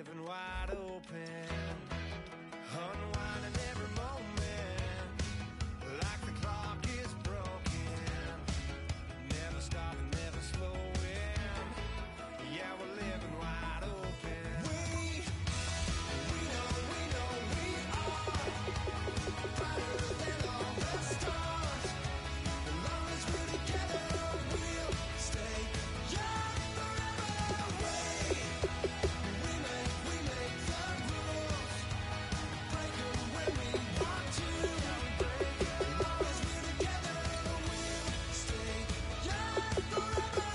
living wide open, unwinding every moment, like the clock is broken, never stopping, never slowing, yeah, we're living wide open. We know we are brighter than all the stars. As long as we're together, we'll stay young forever. We make the rules, break them when we want to. As long as we're together, we'll stay young forever.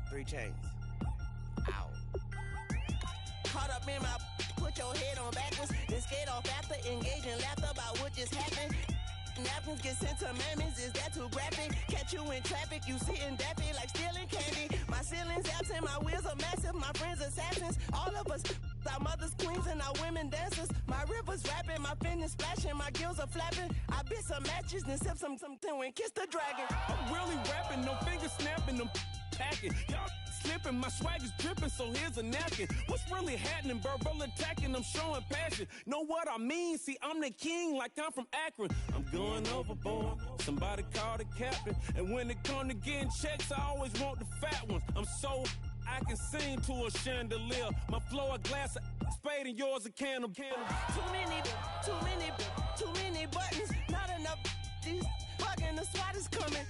3 chains. Ow. Caught up in my, put your head on backwards, then skate off after, engage in laughter about what just happened. Napkins get sent to mammies, is that too graphic? Catch you in traffic, you sitting daffy like stealing candy. My ceiling's absent, my wheels are massive, my friends assassins. All of us, our mothers queens and our women dancers. My rivers rapping, my fingers splashing, my gills are flapping. I bit some matches, then sip something and kiss the dragon. I'm really rapping, no fingers snapping, I'm packing. Y'all slipping, my swag is dripping, so here's a napkin. What's really happening? Verbal attacking, I'm showing passion. Know what I mean? See, I'm the king like I'm from Akron. I'm going overboard, somebody call the captain. And when it come to getting checks, I always want the fat ones. I'm so I can sing to a chandelier. My flow a glass of spade and yours a can of candle. Too many buttons, not enough. These bugging, the SWAT is coming.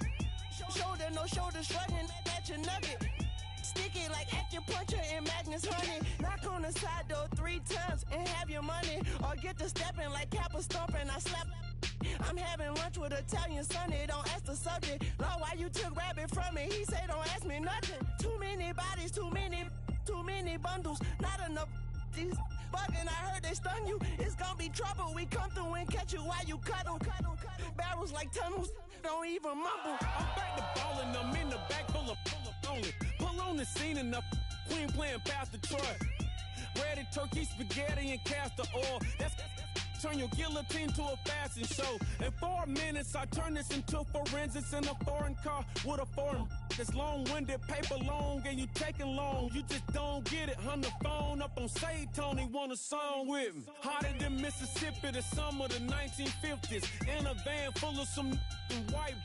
Shoulder, no shoulder, shrugging at your nugget. Sticky like acupuncture in Magnus honey. Knock on the side door 3 times and have your money. Or get to stepping like Kappa stomping, I slap. I'm having lunch with Italian Sonny, don't ask the subject. Lord, why you took rabbit from me? He say don't ask me nothing. Too many bodies, too many bundles, not enough. These bugging, I heard they stung you. It's gonna be trouble. We come through and catch you while you cuddle. Barrels like tunnels, don't even mumble. I'm back to ballin', I'm in the back full of only. Pull on the scene and the queen playing Pastor Troy. Ready turkey, spaghetti, and castor oil. That's turn your guillotine to a fashion show. In 4 minutes, I turn this into forensics in a foreign car with a foreign. It's long-winded, paper long, and you taking long. You just don't get it. On the phone up on Say Tony, want a song with me. Hotter than Mississippi, the summer of the 1950s. In a van full of some white.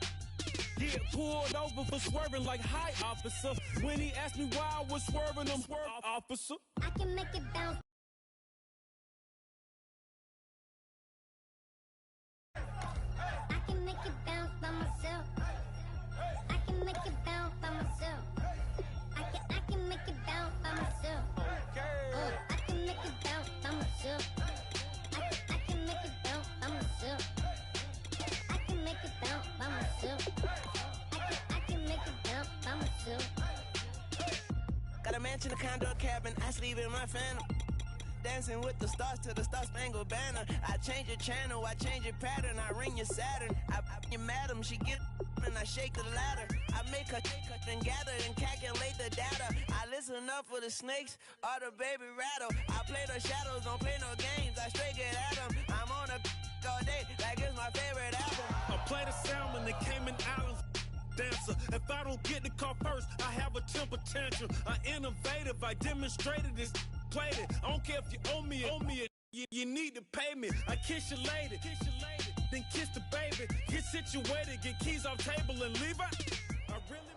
Get pulled over for swerving like hi, officer. When he asked me why I was swerving, I'm swerve, officer. I can make it bounce. I can make it bounce by myself. I can make it bounce by myself. I can make it bounce by myself. I can make it bounce by myself. I can make it bounce by myself. I can make it bounce by myself. I can make it bounce by myself. Got a mansion, a condo, a cabin, I sleep in my phantom. Dancing with the stars to the Star-Spangled Banner. I change your channel, I change your pattern. I ring your Saturn. I you madam, she get and I shake the ladder. I make her then gather and calculate the data. I listen up for the snakes or the baby rattle. I play the shadows, don't play no games. I straight get at them. I'm on a all day like it's my favorite album. I play the salmon, the Cayman Islands dancer. If I don't get the car first, I have a temper tantrum. I innovative, I demonstrated this. Played it. I don't care if you owe me you need to pay me. I kiss your lady, then kiss the baby. Get situated, get keys off table and leave out. I really.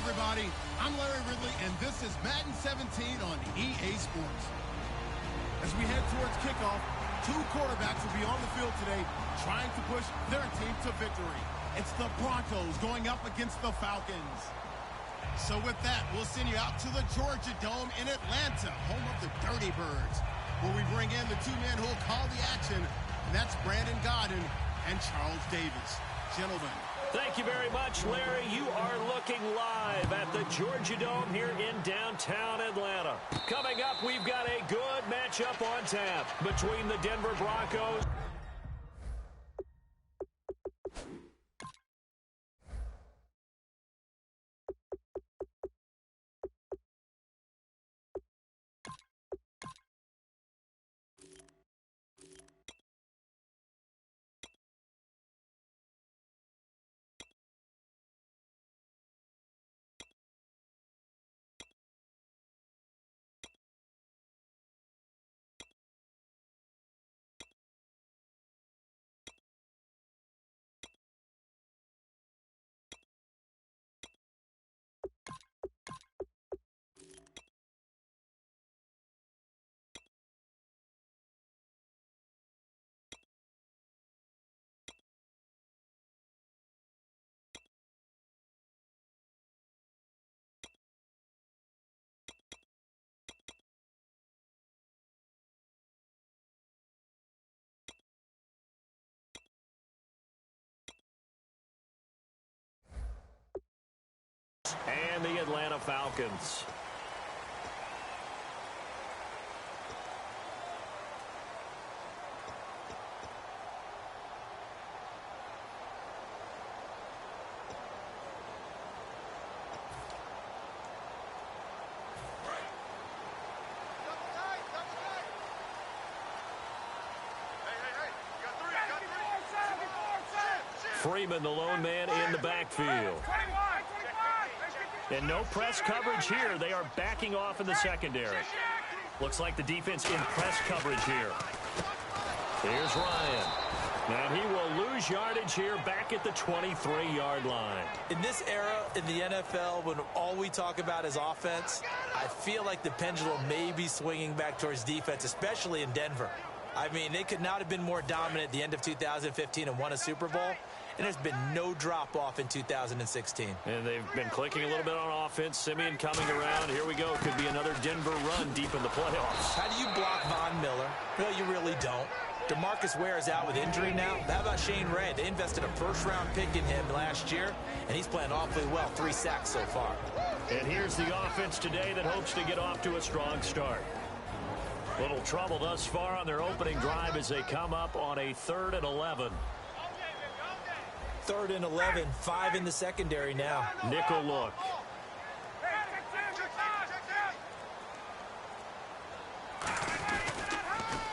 Everybody, I'm Larry Ridley, and this is Madden 17 on EA Sports. As we head towards kickoff, 2 quarterbacks will be on the field today trying to push their team to victory. It's the Broncos going up against the Falcons. So with that, we'll send you out to the Georgia Dome in Atlanta, home of the Dirty Birds, where we bring in the two men who will call the action, and that's Brandon Godden and Charles Davis. Gentlemen. Thank you very much, Larry. You are looking live at the Georgia Dome here in downtown Atlanta. Coming up, we've got a good matchup on tap between the Denver Broncos and the Atlanta Falcons. Freeman, the lone man in the backfield. And no press coverage here. They are backing off in the secondary. Looks like the defense in press coverage here. Here's Ryan. And he will lose yardage here back at the 23-yard line. In this era in the NFL, when all we talk about is offense, I feel like the pendulum may be swinging back towards defense, especially in Denver. I mean, they could not have been more dominant at the end of 2015 and won a Super Bowl. And there's been no drop-off in 2016. And they've been clicking a little bit on offense. Simeon coming around. Here we go. Could be another Denver run deep in the playoffs. How do you block Von Miller? Well, you really don't. DeMarcus Ware is out with injury now. How about Shane Ray? They invested a first-round pick in him last year, and he's playing awfully well. 3 sacks so far. And here's the offense today that hopes to get off to a strong start. Little trouble thus far on their opening drive as they come up on a 3rd and 11. 3rd and 11, 5 in the secondary now. Nickel look.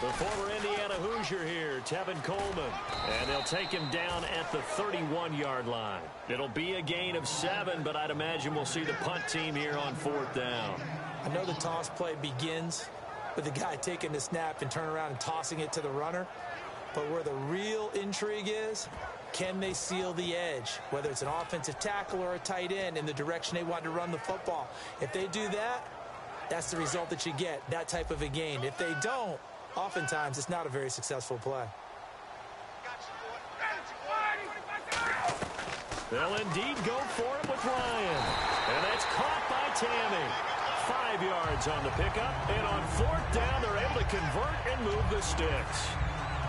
The former Indiana Hoosier here, Tevin Coleman. And they'll take him down at the 31-yard line. It'll be a gain of 7, but I'd imagine we'll see the punt team here on 4th down. I know the toss play begins with the guy taking the snap and turn around and tossing it to the runner. But where the real intrigue is, can they seal the edge, whether it's an offensive tackle or a tight end, in the direction they want to run the football? If they do that, that's the result that you get, that type of a gain. If they don't, oftentimes it's not a very successful play. They'll indeed go for it with Ryan. And that's caught by Tammy. 5 yards on the pickup. And on 4th down, they're able to convert and move the sticks.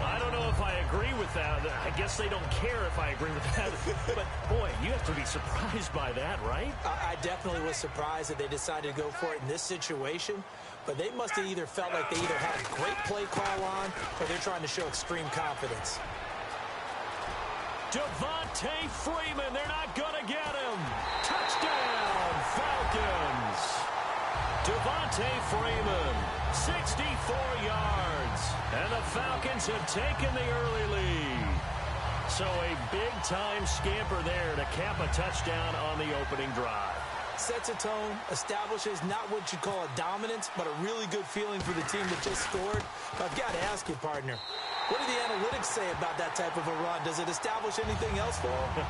I don't know if I agree with that. I guess they don't care if I agree with that. But, boy, you have to be surprised by that, right? I definitely was surprised that they decided to go for it in this situation. But they must have either felt like they either had a great play call on or they're trying to show extreme confidence. Devontae Freeman, they're not going to get him. Touchdown, Falcons. Devontae Freeman, 64 yards. And the Falcons have taken the early lead. So a big-time scamper there to cap a touchdown on the opening drive. Sets a tone, establishes not what you'd call a dominance, but a really good feeling for the team that just scored. But I've got to ask you, partner, what do the analytics say about that type of a run? Does it establish anything else for them?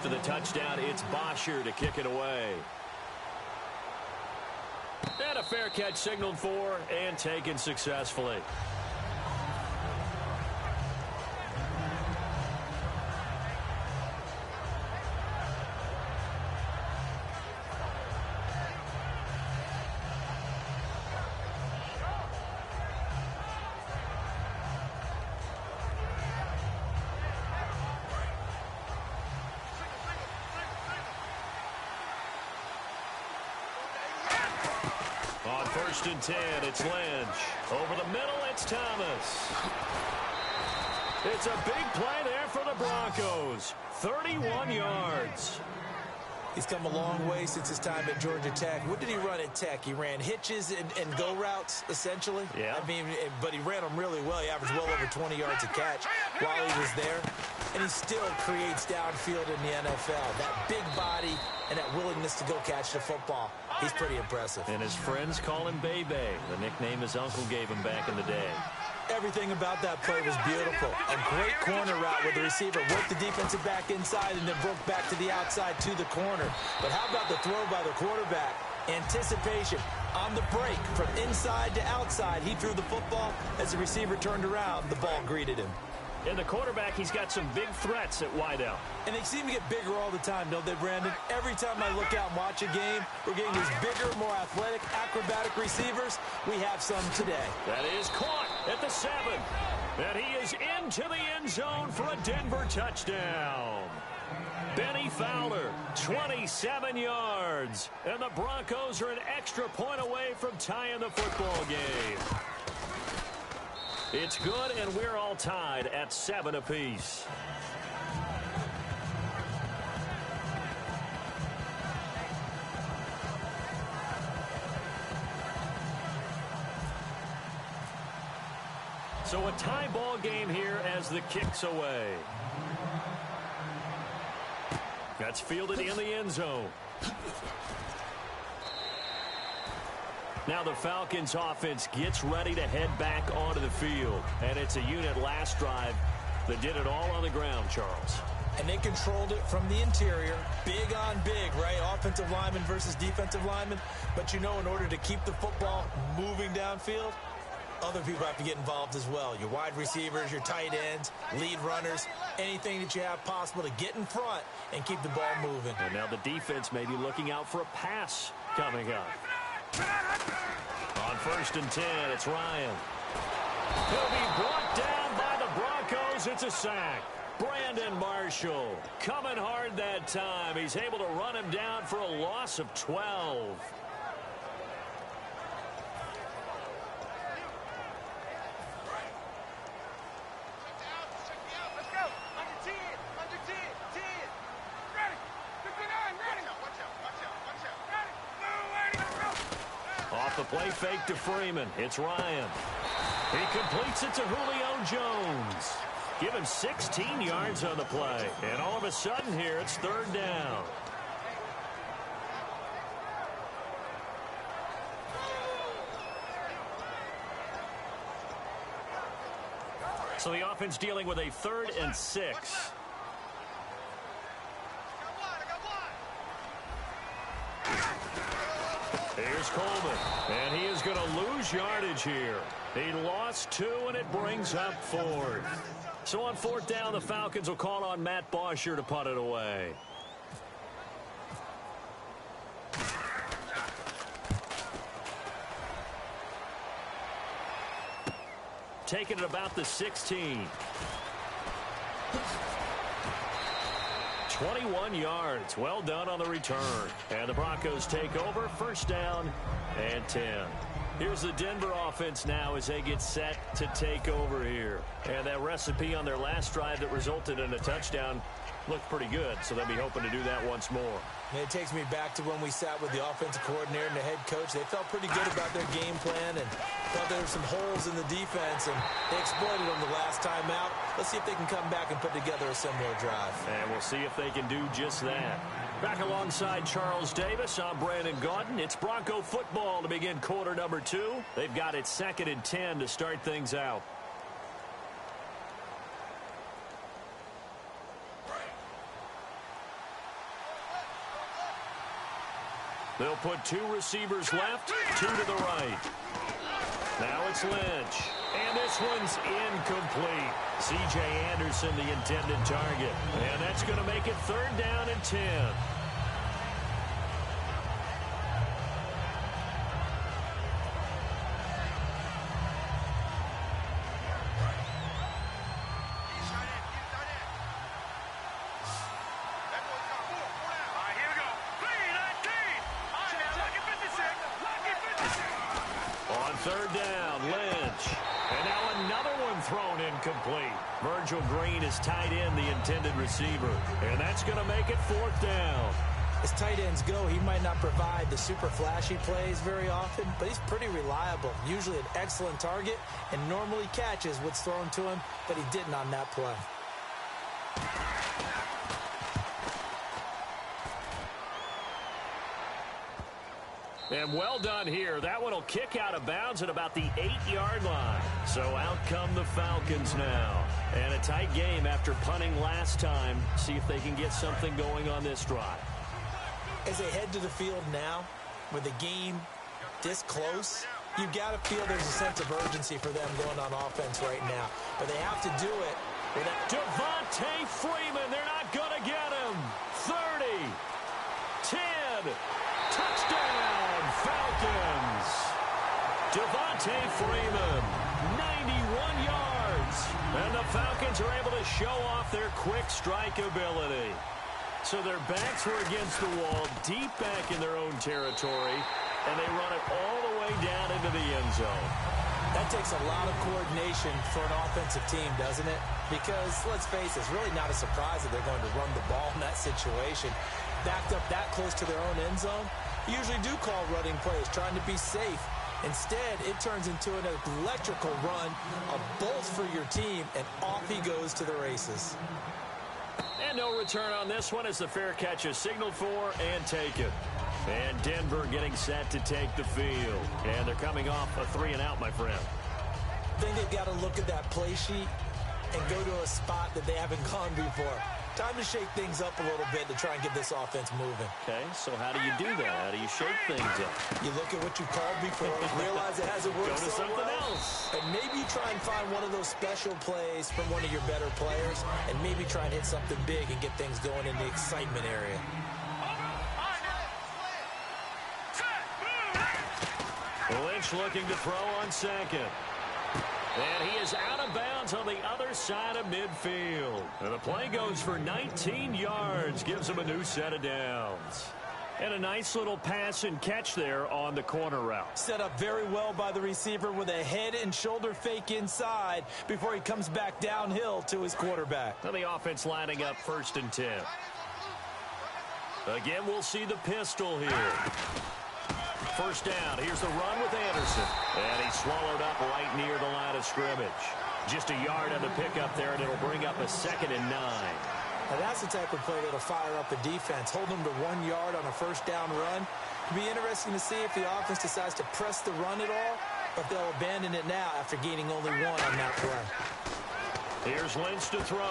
After the touchdown, it's Bosher to kick it away. And a fair catch signaled for and taken successfully. On 1st and 10, it's Lynch. Over the middle, it's Thomas. It's a big play there for the Broncos. 31 yards. He's come a long way since his time at Georgia Tech. What did he run at Tech? He ran hitches and go routes, essentially. Yeah. I mean, but he ran them really well. He averaged well over 20 yards a catch while he was there. And he still creates downfield in the NFL. That big body and that willingness to go catch the football. He's pretty impressive. And his friends call him Bebe, the nickname his uncle gave him back in the day. Everything about that play was beautiful. A great corner route where the receiver worked the defensive back inside and then broke back to the outside to the corner. But how about the throw by the quarterback? Anticipation on the break from inside to outside. He threw the football. As the receiver turned around, the ball greeted him. In the quarterback, he's got some big threats at wideout. And they seem to get bigger all the time, don't they, Brandon? Every time I look out and watch a game, we're getting these bigger, more athletic, acrobatic receivers. We have some today. That is caught at the 7. And he is into the end zone for a Denver touchdown. Benny Fowler, 27 yards. And the Broncos are an extra point away from tying the football game. It's good, and we're all tied at 7 apiece. So a tie ball game here as the kick's away. That's fielded in the end zone. Now the Falcons offense gets ready to head back onto the field. And it's a unit last drive that did it all on the ground, Charles. And they controlled it from the interior. Big on big, right? Offensive lineman versus defensive lineman. But you know, in order to keep the football moving downfield, other people have to get involved as well. Your wide receivers, your tight ends, lead runners, anything that you have possible to get in front and keep the ball moving. And now the defense may be looking out for a pass coming up. On 1st and 10, it's Ryan. He'll be brought down by the Broncos. It's a sack. Brandon Marshall coming hard that time. He's able to run him down for a loss of 12. Off the play fake to Freeman. It's Ryan. He completes it to Julio Jones. Give him 16 yards on the play. And all of a sudden here, it's 3rd down. So the offense dealing with a 3rd and 6. Here's Coleman, and he is going to lose yardage here. He lost 2, and it brings up 4th. So on 4th down, the Falcons will call on Matt Bosher to punt it away. Taking it about the 16. 21 yards. Well done on the return. And the Broncos take over. 1st down and 10. Here's the Denver offense now as they get set to take over here. And that recipe on their last drive that resulted in a touchdown looked pretty good, so they'll be hoping to do that once more. And it takes me back to when we sat with the offensive coordinator and the head coach. They felt pretty good about their game plan and thought there were some holes in the defense, and they exploited them the last time out. Let's see if they can come back and put together a similar drive. And we'll see if they can do just that. Back alongside Charles Davis, I'm Brandon Gaudin. It's Bronco football to begin quarter number 2. They've got it 2nd and 10 to start things out. They'll put 2 receivers left, 2 to the right. Now it's Lynch. And this one's incomplete. C.J. Anderson, the intended target. And that's going to make it 3rd down and 10. On 3rd down, Lynch. And now another one thrown incomplete. Virgil Green is tight end, the intended receiver. And that's going to make it 4th down. As tight ends go, he might not provide the super flashy plays very often, but he's pretty reliable. Usually an excellent target and normally catches what's thrown to him, but he didn't on that play. And well done here. That one will kick out of bounds at about the 8-yard line. So out come the Falcons now. And a tight game after punting last time. See if they can get something going on this drive. As they head to the field now, with the game this close, you've got to feel there's a sense of urgency for them going on offense right now. But they have to do it with that. Devontae Freeman, they're not going to get him. 30, 10, touchdown, Falcons. Devontae Freeman, 91 yards. And the Falcons are able to show off their quick strike ability. So their backs were against the wall, deep back in their own territory, and they run it all the way down into the end zone. That takes a lot of coordination for an offensive team, doesn't it? Because, let's face it, it's really not a surprise that they're going to run the ball in that situation. Backed up that close to their own end zone, you usually do call running plays, trying to be safe. Instead, it turns into an electrical run, a bolt for your team, and off he goes to the races. And no return on this one as the fair catch is signaled for and taken. And Denver getting set to take the field. And they're coming off a 3-and-out, my friend. I think they've got to look at that play sheet and go to a spot that they haven't gone before. Time to shake things up a little bit to try and get this offense moving. Okay, so how do you do that? How do you shake things up? You look at what you called before, realize it hasn't worked Go to so something well, else. and maybe you try and find one of those special plays from one of your better players, and maybe try and hit something big and get things going in the excitement area. Lynch looking to throw on second. And he is out of bounds on the other side of midfield. And the play goes for 19 yards, gives him a new set of downs. And a nice little pass and catch there on the corner route. Set up very well by the receiver with a head and shoulder fake inside before he comes back downhill to his quarterback. And the offense lining up 1st and 10. Again, we'll see the pistol here. 1st down. Here's the run with Anderson. And he's swallowed up right near the line of scrimmage. Just a yard on the pickup there, and it'll bring up a 2nd and 9. Now that's the type of play that'll fire up a defense. Hold them to 1 yard on a 1st down run. It'll be interesting to see if the offense decides to press the run at all, or if they'll abandon it now after gaining only 1 on that play. Here's Lynch to throw.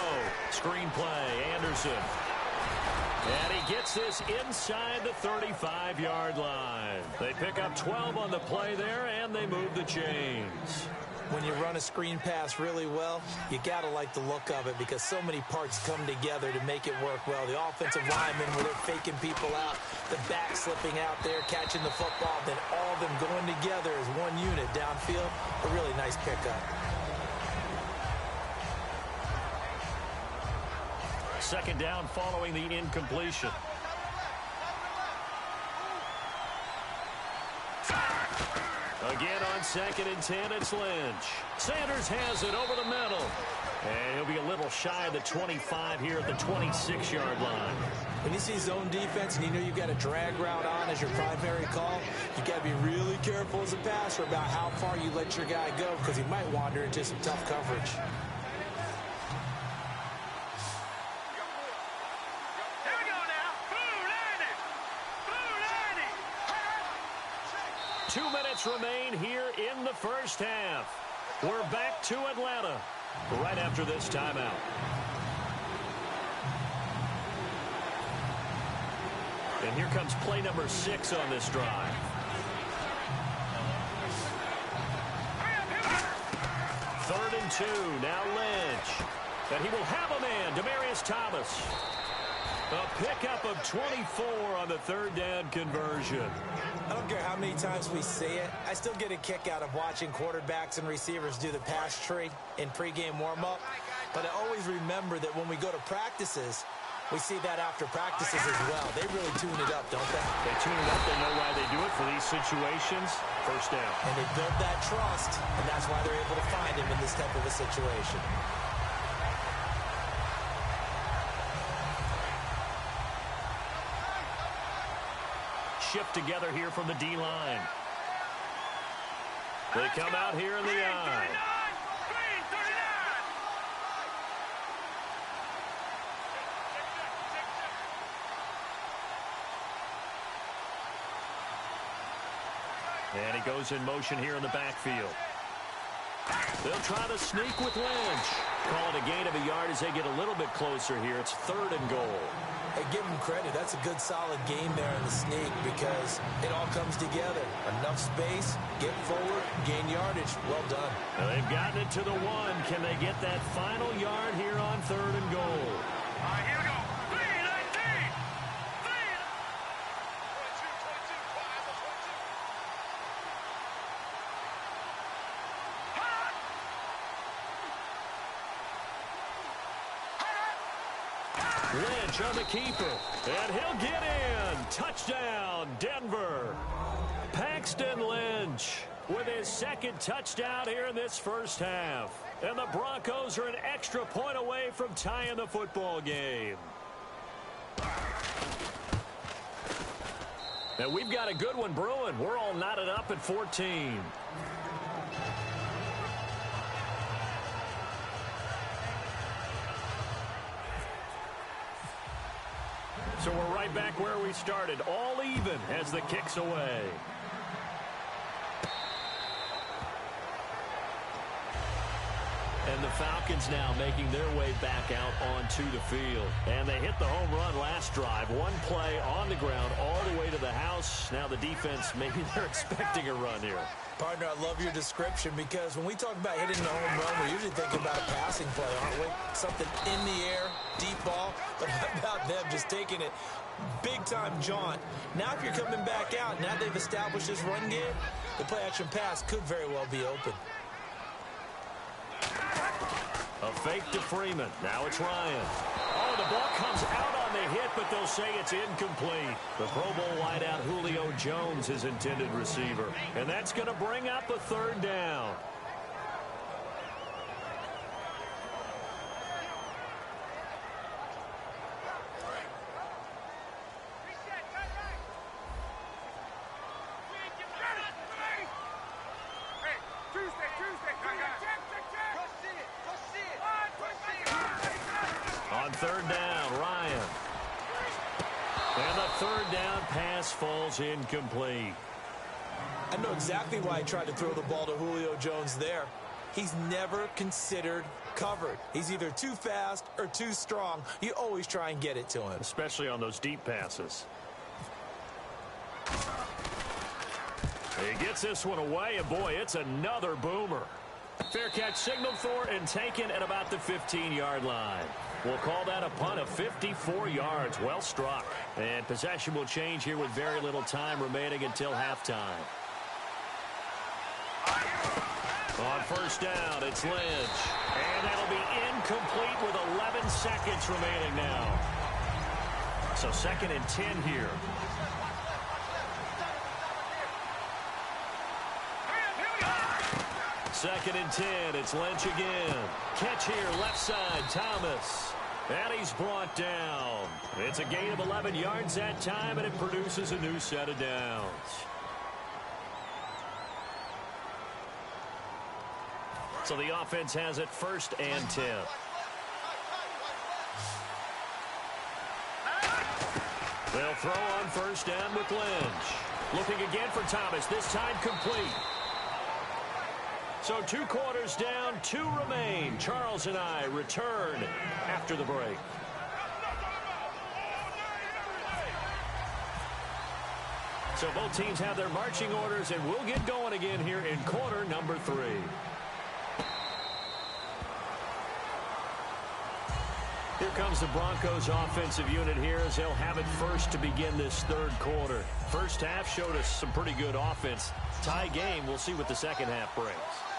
Screen play, Anderson. And he gets this inside the 35-yard line. They pick up 12 on the play there, and they move the chains. When you run a screen pass really well, you got to like the look of it because so many parts come together to make it work well. The offensive linemen, where they're faking people out, the back slipping out there, catching the football, then all of them going together as one unit downfield. A really nice pickup. 2nd down following the incompletion. Again on 2nd and 10, it's Lynch. Sanders has it over the middle. And he'll be a little shy of the 25 here at the 26-yard line. When you see zone defense and you know you've got a drag route on as your primary call, you got to be really careful as a passer about how far you let your guy go because he might wander into some tough coverage. 2 minutes remain here in the 1st half. We're back to Atlanta right after this timeout. And here comes play number 6 on this drive. Third and 2. Now Lynch. And he will have a man, Demaryius Thomas. A pickup of 24 on the third down conversion. I don't care how many times we see it. I still get a kick out of watching quarterbacks and receivers do the pass tree in pregame warm-up. But I always remember that when we go to practices, we see that after practices as well. They really tune it up, don't they? They tune it up. They know why they do it for these situations. First down. And they build that trust, and that's why they're able to find him in this type of a situation. Shift together here from the D-line. They come out here in the I. And he goes in motion here in the backfield. They'll try to sneak with Lynch. Call it a gain of a yard as they get a little bit closer here. It's 3rd and goal. Hey, give him credit. That's a good, solid game there in the sneak because it all comes together. Enough space, get forward, gain yardage. Well done. Now they've gotten it to the 1. Can they get that final yard here on 3rd and goal? All right, here we go. 3-19. 22, Lynch on the keeper, and he'll get in. Touchdown, Denver. Paxton Lynch with his 2nd touchdown here in this first half. And the Broncos are an extra point away from tying the football game. And we've got a good one brewing. We're all knotted up at 14. So we're right back where we started, all even as the kick's away. And the Falcons now making their way back out onto the field. And they hit the home run last drive. 1 play on the ground all the way to the house. Now the defense, maybe they're expecting a run here. Partner, I love your description because when we talk about hitting the home run, we're usually thinking about a passing play, aren't we? Something in the air, deep ball. But how about them just taking it big-time jaunt? Now if you're coming back out, now they've established this run game, the play-action pass could very well be open. A fake to Freeman. Now it's Ryan. Oh, the ball comes out on the hit, but they'll say it's incomplete. The Pro Bowl wideout Julio Jones is intended receiver. And that's going to bring up a 3rd down. On 3rd down, Ryan. And the 3rd down pass falls incomplete. I know exactly why I tried to throw the ball to Julio Jones there. He's never considered covered. He's either too fast or too strong. You always try and get it to him. Especially on those deep passes. He gets this one away, and boy, it's another boomer. Fair catch signaled for and taken at about the 15-yard line. We'll call that a punt of 54 yards. Well struck. And possession will change here with very little time remaining until halftime. On 1st down, it's Lynch. And that'll be incomplete with 11 seconds remaining now. So 2nd and 10 here. Second and 10, it's Lynch again. Catch here, left side, Thomas. And he's brought down. It's a gain of 11 yards that time, and it produces a new set of downs. So the offense has it 1st and 10. They'll throw on 1st down with Lynch. Looking again for Thomas, this time complete. So 2 quarters down, 2 remain. Charles and I return after the break. So both teams have their marching orders, and we'll get going again here in quarter number 3. Here comes the Broncos offensive unit here as they'll have it first to begin this third quarter. First half showed us some pretty good offense. Tie game, we'll see what the second half brings.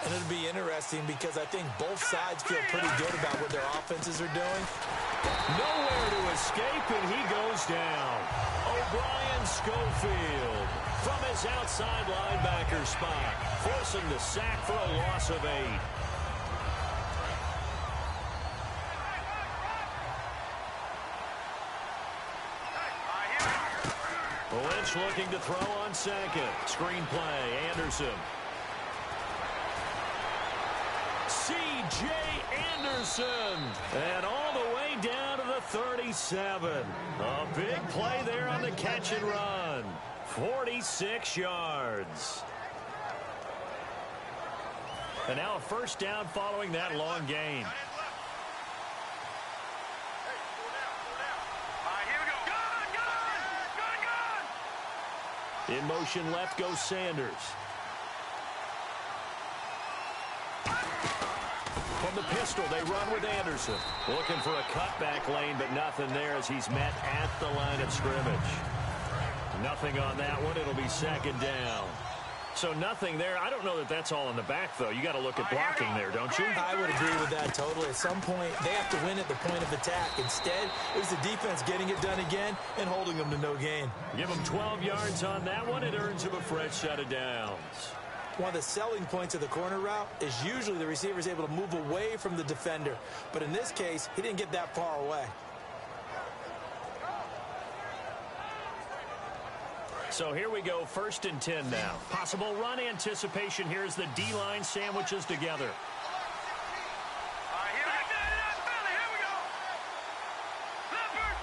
And it'll be interesting because I think both sides feel pretty good about what their offenses are doing. Nowhere to escape, and he goes down. O'Brien Schofield from his outside linebacker spot, forcing the sack for a loss of 8. Lynch looking to throw on second. Screen play, Anderson. C.J. Anderson. And all the way down to the 37. A big play there on the catch and run. 46 yards. And now a first down following that long gain. In motion left goes Sanders. From the pistol, they run with Anderson. Looking for a cutback lane, but nothing there as he's met at the line of scrimmage. Nothing on that one. It'll be second down. So nothing there. I don't know that that's all in the back, though. You got to look at blocking there, don't you? I would agree with that totally. At some point, they have to win at the point of attack. Instead, it was the defense getting it done again and holding them to no gain. Give them 12 yards on that one. It earns them a fresh set of downs. One of the selling points of the corner route is usually the receiver is able to move away from the defender. But in this case, he didn't get that far away. So here we go, 1st and 10 now. Possible run anticipation here as the D-line sandwiches together. Here we go. Leopard.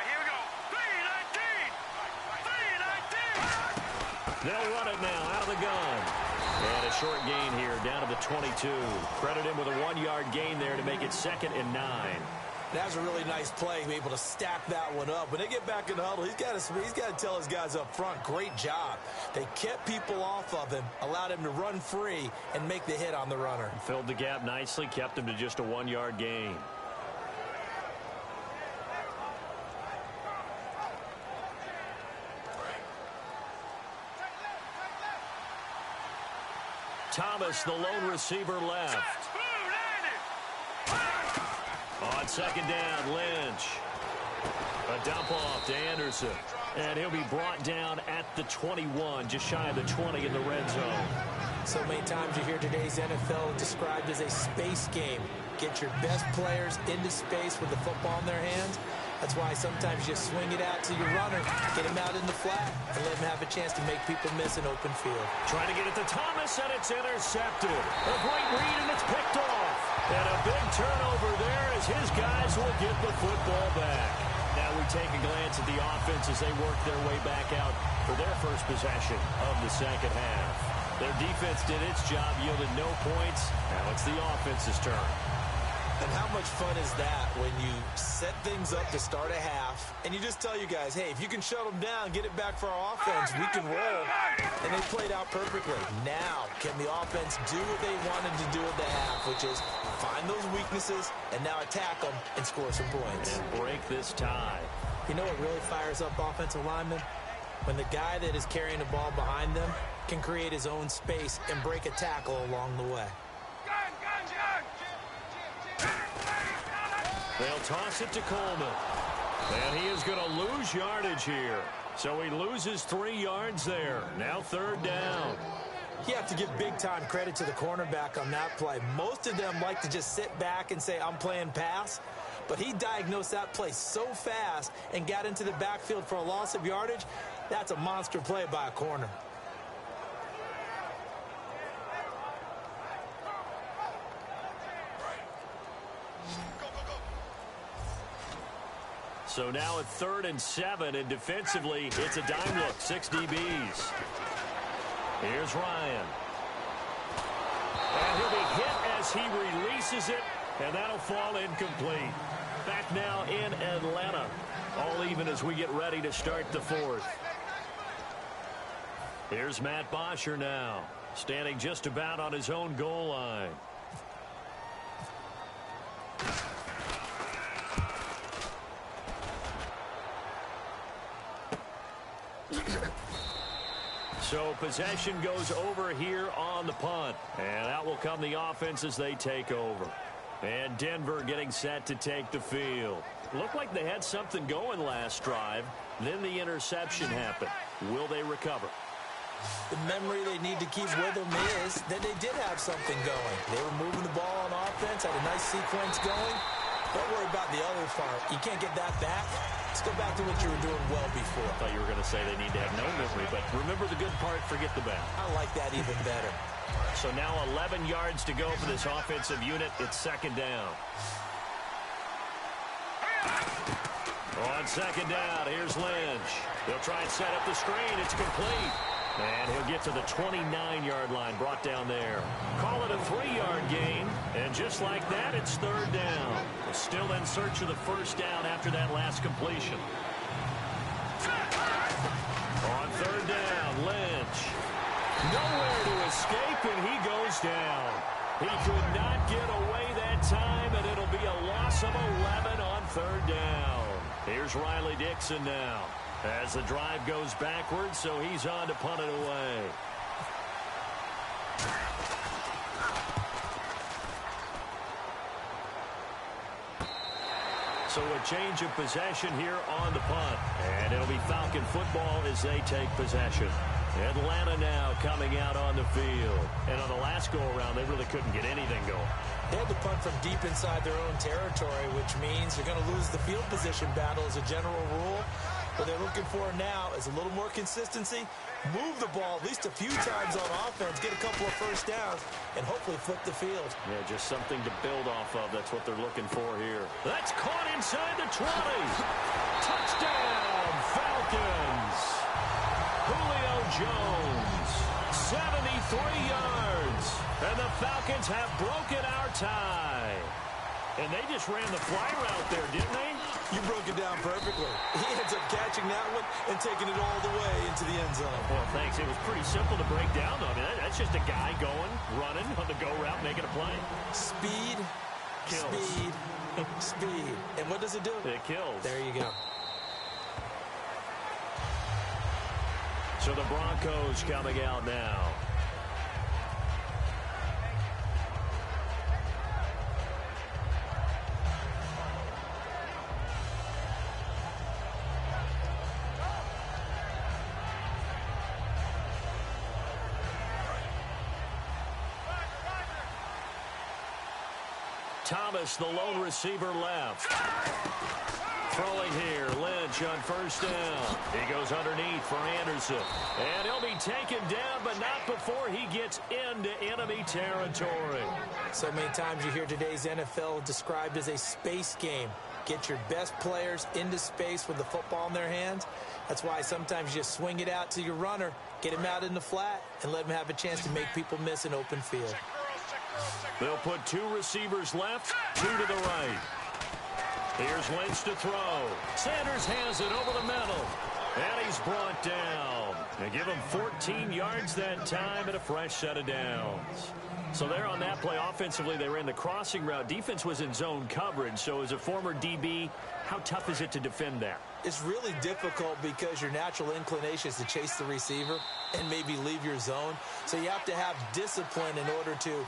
Here we go. 3-19. They'll run it now out of the gun. And a short gain here down to the 22. Credit him with a 1-yard gain there to make it 2nd and 9. That was a really nice play, be able to stack that one up. When they get back in the huddle, he's got to tell his guys up front, great job. They kept people off of him, allowed him to run free and make the hit on the runner. Filled the gap nicely, kept him to just a 1-yard gain. Thomas, the lone receiver, left. On second down, Lynch. A dump off to Anderson. And he'll be brought down at the 21, just shy of the 20 in the red zone. So many times you hear today's NFL described as a space game. Get your best players into space with the football in their hands. That's why sometimes you just swing it out to your runner, get him out in the flat, and let him have a chance to make people miss an open field. Trying to get it to Thomas, and it's intercepted. A great read, and it's picked off. And a big turnover there as his guys will get the football back. Now we take a glance at the offense as they work their way back out for their first possession of the second half. Their defense did its job, yielded no points. Now it's the offense's turn. And how much fun is that when you set things up to start a half and you just tell you guys, hey, if you can shut them down, get it back for our offense, we can roll. And they played out perfectly. Now, can the offense do what they wanted to do at the half, which is find those weaknesses and now attack them and score some points. And break this tie. You know what really fires up offensive linemen? When the guy that is carrying the ball behind them can create his own space and break a tackle along the way. They'll toss it to Coleman. And he is going to lose yardage here. So he loses 3 yards there. Now 3rd down. You have to give big-time credit to the cornerback on that play. Most of them like to just sit back and say, I'm playing pass. But he diagnosed that play so fast and got into the backfield for a loss of yardage. That's a monster play by a corner. So now at 3rd and 7, and defensively, it's a dime look, 6 DBs. Here's Ryan. And he'll be hit as he releases it, and that'll fall incomplete. Back now in Atlanta. All even as we get ready to start the 4th. Here's Matt Bosher now, standing just about on his own goal line. So possession goes over here on the punt. And out will come the offense as they take over. And Denver getting set to take the field. Looked like they had something going last drive. Then the interception happened. Will they recover? The memory they need to keep with them is that they did have something going. They were moving the ball on offense, had a nice sequence going. Don't worry about the other part. You can't get that back. Let's go back to what you were doing well before. I thought you were going to say they need to have no memory, but remember the good part, forget the bad. I like that even better. So now 11 yards to go for this offensive unit. It's second down. On second down, here's Lynch. He'll try and set up the screen. It's complete. And he'll get to the 29-yard line, brought down there. Call it a 3-yard gain. And just like that, it's third down. Still in search of the first down after that last completion. On third down, Lynch. Nowhere to escape, and he goes down. He could not get away that time, and it'll be a loss of 11 on third down. Here's Riley Dixon now, as the drive goes backwards, so he's on to punt it away. So a change of possession here on the punt. And it'll be Falcon football as they take possession. Atlanta now coming out on the field. And on the last go-around, they really couldn't get anything going. They had to punt from deep inside their own territory, which means they're going to lose the field position battle as a general rule. What they're looking for now is a little more consistency, move the ball at least a few times on offense, get a couple of first downs, and hopefully flip the field. Yeah, just something to build off of. That's what they're looking for here. That's caught inside the 20. Touchdown, Falcons. Julio Jones, 73 yards. And the Falcons have broken our tie. And they just ran the fly route there, didn't they? You broke it down perfectly. He ends up catching that one and taking it all the way into the end zone. Well, thanks. It was pretty simple to break down, though. I mean, that's just a guy going, running on the go route, making a play. Speed, kills. Speed, speed. And what does it do? It kills. There you go. So the Broncos coming out now. Thomas, the lone receiver, left. Throwing here, Lynch on first down. He goes underneath for Anderson. And he'll be taken down, but not before he gets into enemy territory. So many times you hear today's NFL described as a space game. Get your best players into space with the football in their hands. That's why sometimes you just swing it out to your runner, get him out in the flat, and let him have a chance to make people miss an open field. They'll put two receivers left, two to the right. Here's Lynch to throw. Sanders has it over the middle. And he's brought down. They give him 14 yards that time and a fresh set of downs. So there on that play, offensively, they ran the crossing route. Defense was in zone coverage. So as a former DB, how tough is it to defend that? It's really difficult because your natural inclination is to chase the receiver and maybe leave your zone. So you have to have discipline in order to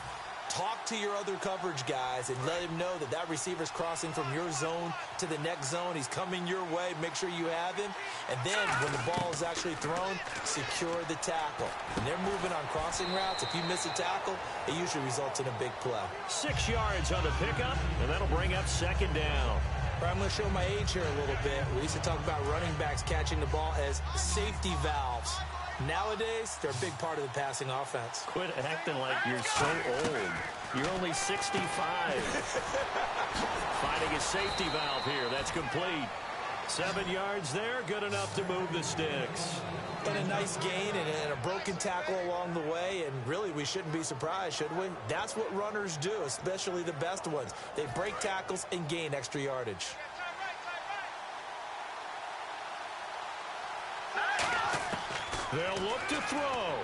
talk to your other coverage guys and let him know that that receiver's crossing from your zone to the next zone. He's coming your way. Make sure you have him. And then when the ball is actually thrown, secure the tackle. When they're moving on crossing routes, if you miss a tackle, it usually results in a big play. 6 yards on the pickup, and that'll bring up second down. I'm going to show my age here a little bit. We used to talk about running backs catching the ball as safety valves. Nowadays, they're a big part of the passing offense. Quit acting like you're so old. You're only 65. Finding a safety valve here. That's complete. 7 yards there. Good enough to move the sticks. And a nice gain and a broken tackle along the way. And really, we shouldn't be surprised, should we? That's what runners do, especially the best ones. They break tackles and gain extra yardage. They'll look to throw.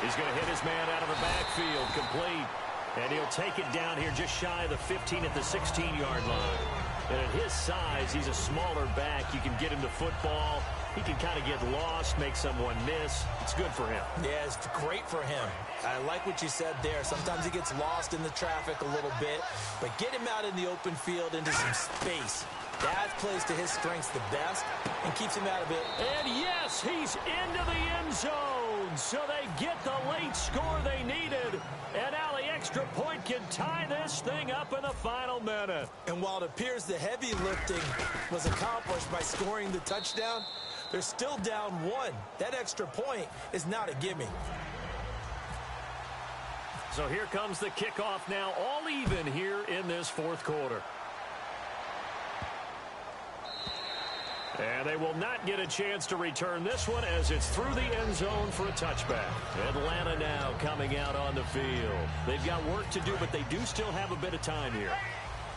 He's going to hit his man out of the backfield, complete. And he'll take it down here just shy of the 15 at the 16-yard line. And at his size, he's a smaller back. You can get him to football. He can kind of get lost, make someone miss. It's good for him. Yeah, it's great for him. I like what you said there. Sometimes he gets lost in the traffic a little bit, but get him out in the open field into some space. That plays to his strengths the best and keeps him out of it. And yes, he's into the end zone. So they get the late score they needed. And now the extra point can tie this thing up in the final minute. And while it appears the heavy lifting was accomplished by scoring the touchdown, they're still down one. That extra point is not a gimme. So here comes the kickoff now, all even here in this fourth quarter. And they will not get a chance to return this one as it's through the end zone for a touchback. Atlanta now coming out on the field. They've got work to do, but they do still have a bit of time here.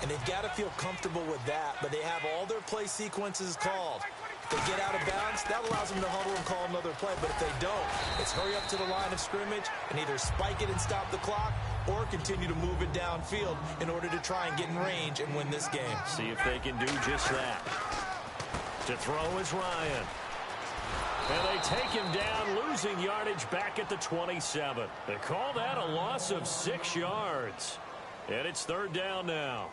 And they've got to feel comfortable with that, but they have all their play sequences called. If they get out of bounds, that allows them to huddle and call another play. But if they don't, it's hurry up to the line of scrimmage and either spike it and stop the clock or continue to move it downfield in order to try and get in range and win this game. See if they can do just that. To throw is Ryan. And they take him down, losing yardage back at the 27. They call that a loss of 6 yards. And it's third down now.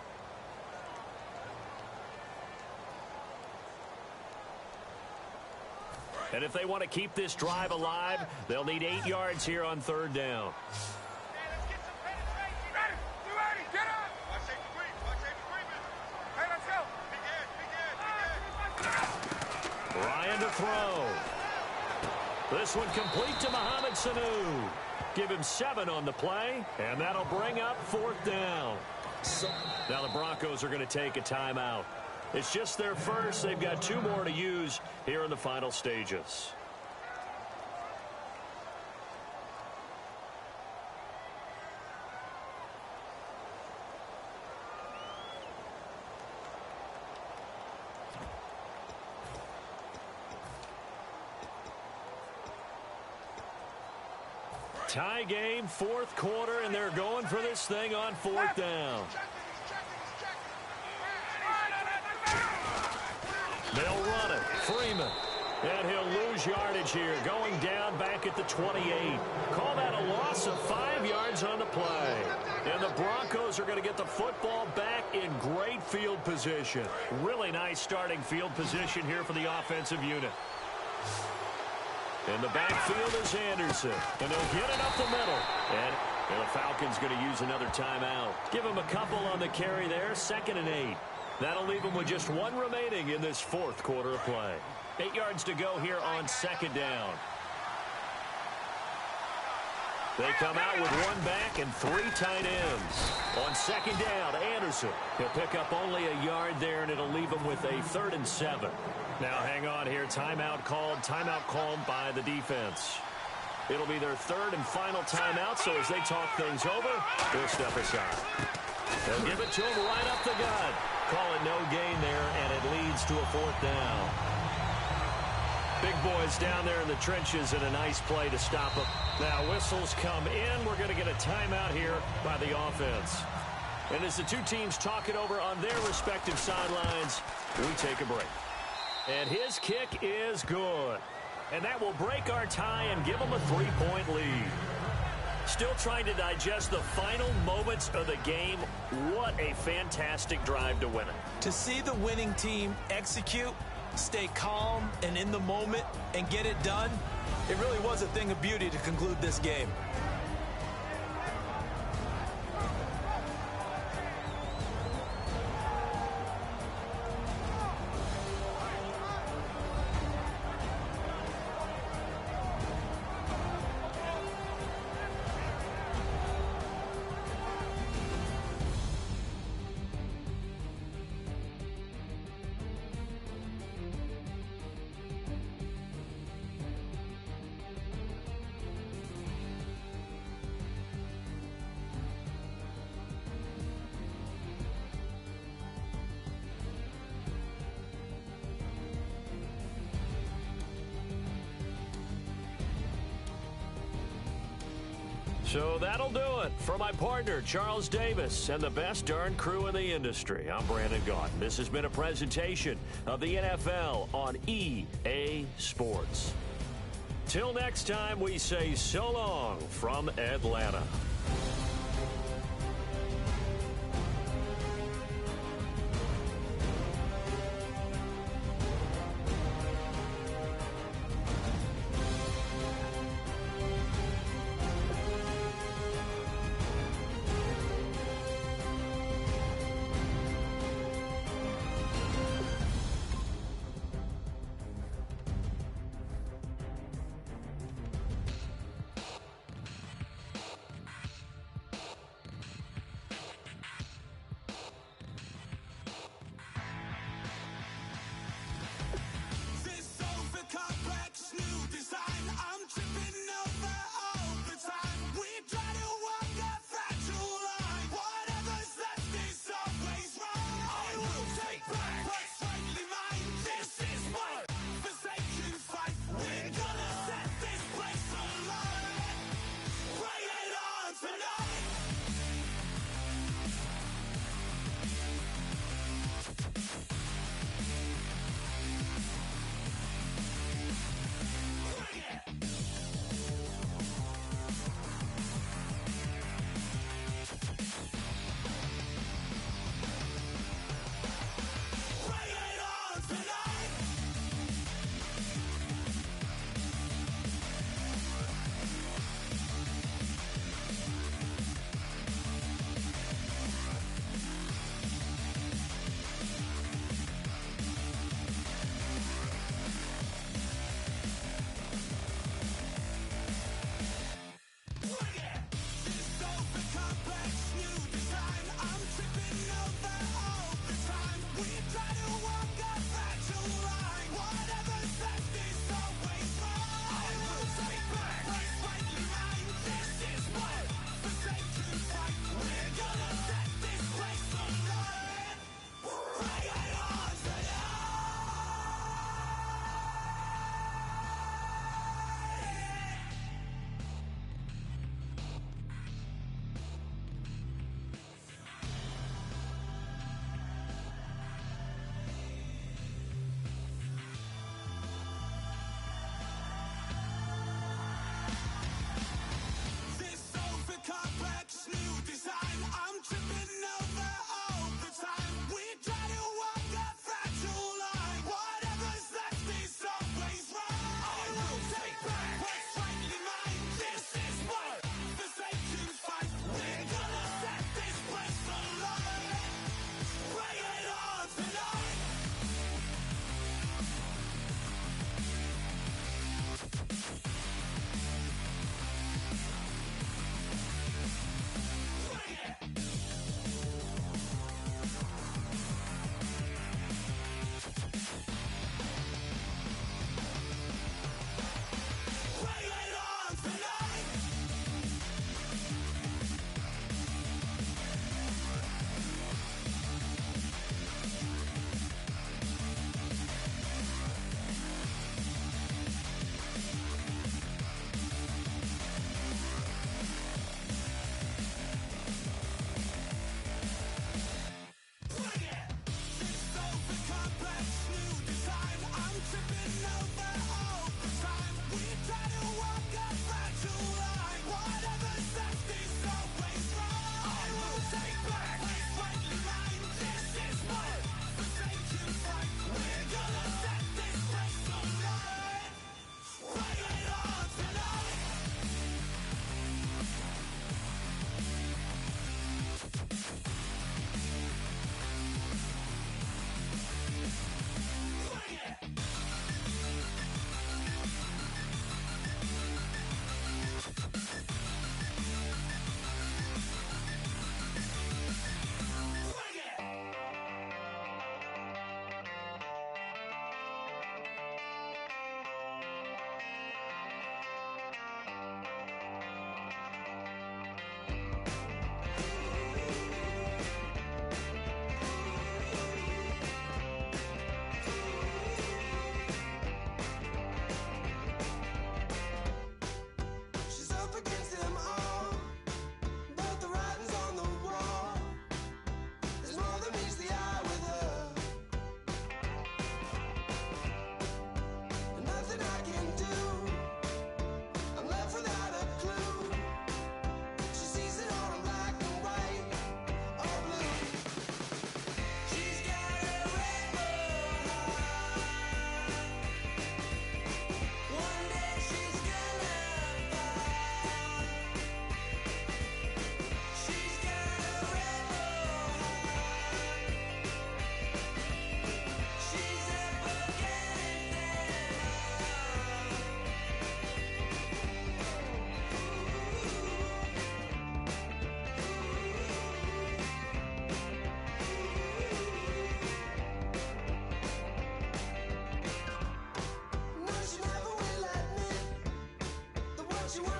And if they want to keep this drive alive, they'll need 8 yards here on third down. Ryan to throw. This one complete to Mohamed Sanu. Give him 7 on the play, and that'll bring up fourth down. Now the Broncos are going to take a timeout. It's just their first. They've got 2 more to use here in the final stages. Tie game, fourth quarter, and they're going for this thing on fourth down. They'll run it. Freeman. And he'll lose yardage here. Going down back at the 28. Call that a loss of 5 yards on the play. And the Broncos are going to get the football back in great field position. Really nice starting field position here for the offensive unit. In the backfield is Anderson. And he'll get it up the middle. And the Falcons going to use another timeout. Give him a couple on the carry there. 2nd and 8. That'll leave them with just 1 remaining in this fourth quarter of play. 8 yards to go here on 2nd down. They come out with 1 back and 3 tight ends. On 2nd down, Anderson. He'll pick up only a yard there, and it'll leave them with a 3rd and 7. Now hang on here. Timeout called by the defense. It'll be their 3rd and final timeout, so as they talk things over, they'll step aside. They'll give it to him right up the gut. Call it no gain there, and it leads to a 4th down. Big boys down there in the trenches, and a nice play to stop them. Now whistles come in. We're going to get a timeout here by the offense. And as the 2 teams talk it over on their respective sidelines, we take a break. And his kick is good. And that will break our tie and give them a 3-point lead. Still trying to digest the final moments of the game. What a fantastic drive to win it. To see the winning team execute, stay calm and in the moment, and get it done, it really was a thing of beauty to conclude this game. So that'll do it. For my partner, Charles Davis, and the best darn crew in the industry, I'm Brandon Gaudin. This has been a presentation of the NFL on EA Sports. Till next time, we say so long from Atlanta.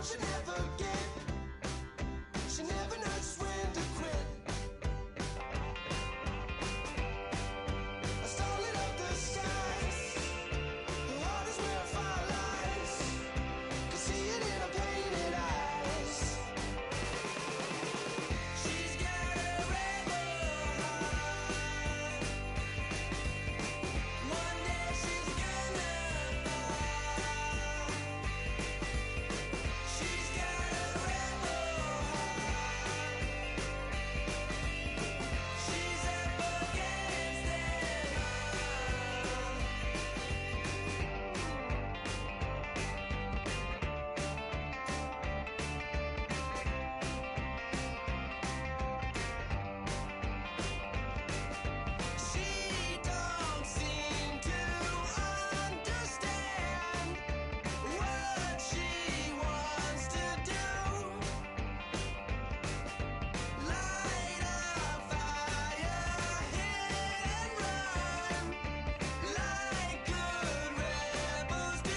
she never get. She never knows when to quit. I started up the skies. Her heart is where fire lies. Can see it in her painted eyes. She's got a rebel heart. One day she's gonna fall. She's got a rebel heart. She's up against them all. She don't seem to understand what she wants to do. Light a fire, hit and run, like good rebels do.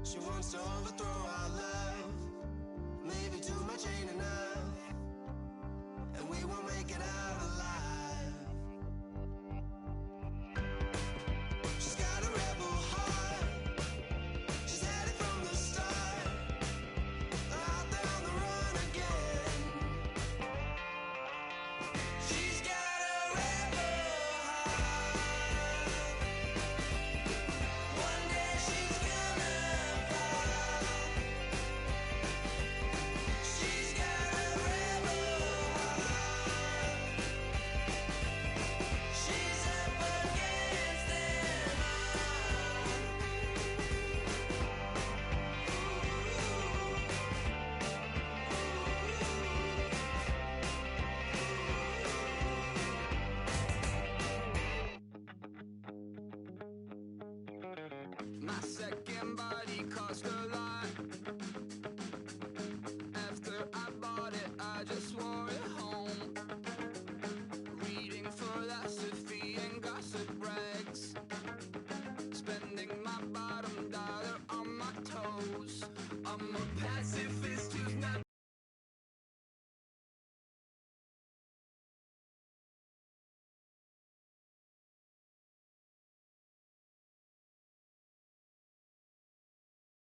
She wants to overthrow our love. Maybe too much ain't enough, and we won't make it out alive. She's got a rebel heart. She's had it from the start. Out there on the run again. She's got a rebel heart. One day she's gonna fall. She's got a rebel heart. She's up against them all. My second body cost a lot. After I bought it, I just wore it home. Reading philosophy and gossip rags. Spending my bottom dollar on my toes. I'm a